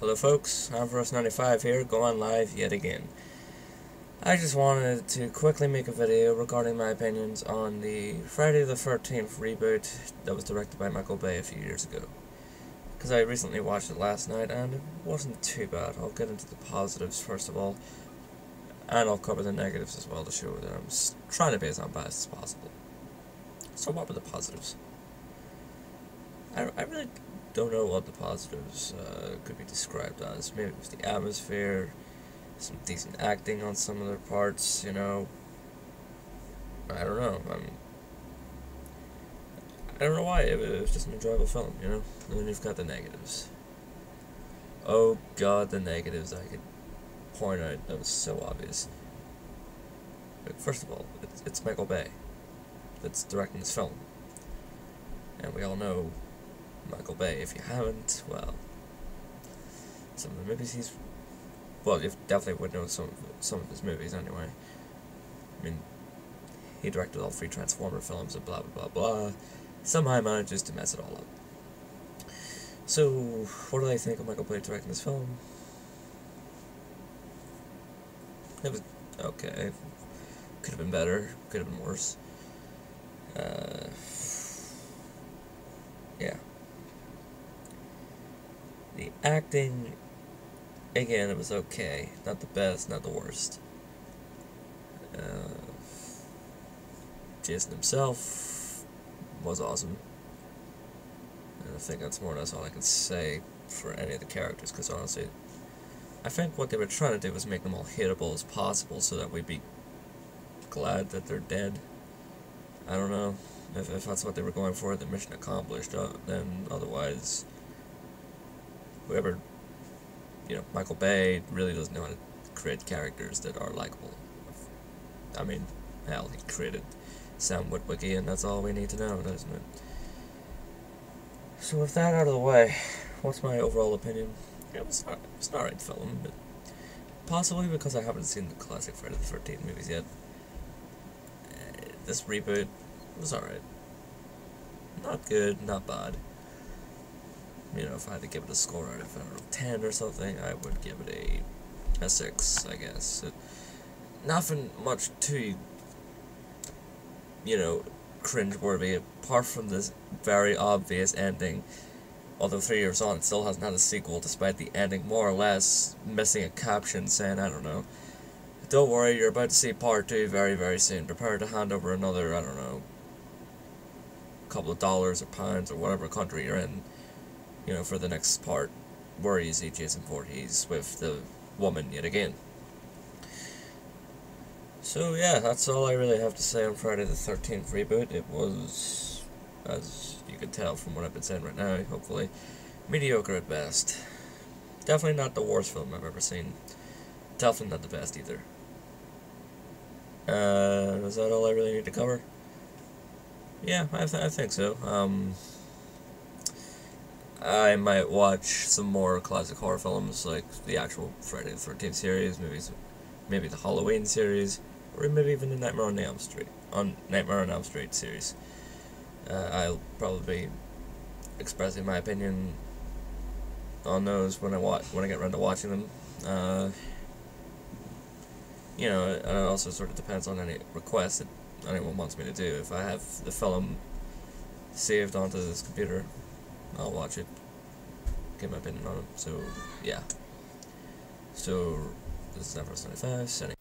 Hello folks, Ampharos 95 here, going live yet again. I just wanted to quickly make a video regarding my opinions on the Friday the 13th reboot that was directed by Michael Bay a few years ago. Because I recently watched it last night and it wasn't too bad. I'll get into the positives first of all, and I'll cover the negatives as well to show that I'm trying to be as unbiased as possible. So what were the positives? I really don't know what the positives could be described as. Maybe it was the atmosphere, some decent acting on some of their parts, you know. I don't know. I don't know why. It was just an enjoyable film, you know. And then you've got the negatives. Oh God, the negatives I could point out that was so obvious. First of all, it's Michael Bay that's directing this film, and we all know Michael Bay. If you haven't, well, some of the movies well, you definitely would know some of his movies anyway. I mean, he directed all 3 Transformer films and blah blah blah blah. Somehow manages to mess it all up. So, what do I think of Michael Bay directing this film? It was okay. Could have been better. Could have been worse. Yeah. The acting, again, it was okay. Not the best, not the worst. Jason himself was awesome. And I think that's more or less all I can say for any of the characters, because honestly, I think what they were trying to do was make them all hateable as possible so that we'd be glad that they're dead. I don't know. If that's what they were going for, the mission accomplished. Then otherwise, whoever, Michael Bay really doesn't know how to create characters that are likable. I mean, hell, he created Sam Witwicky, and that's all we need to know, doesn't it? So with that out of the way, what's my overall opinion? It was an alright film, but possibly because I haven't seen the classic Friday the 13th movies yet. This reboot was alright. Not good, not bad. If I had to give it a score out of 10 or something, I would give it a 6, I guess. Nothing much too, cringe-worthy, apart from this very obvious ending. Although 3 years on, it still hasn't had a sequel, despite the ending more or less missing a caption saying, I don't know, don't worry, you're about to see part 2 very, very soon. Prepare to hand over another, I don't know, couple of dollars or pounds or whatever country you're in, for the next part, where you see Jason Voorhees with the woman yet again. So yeah, that's all I really have to say on Friday the 13th reboot. It was, as you can tell from what I've been saying right now, hopefully, mediocre at best. Definitely not the worst film I've ever seen. Definitely not the best either. Is that all I really need to cover? Yeah, I think so. I might watch some more classic horror films, like the actual Friday the 13th series, maybe the Halloween series, or maybe even the Nightmare on Elm Street series. I'll probably be expressing my opinion on those when I get around to watching them. It also sort of depends on any request that anyone wants me to do. If I have the film saved onto this computer, I'll watch it, give my opinion on it. So, yeah. So, this is Ampharos 95,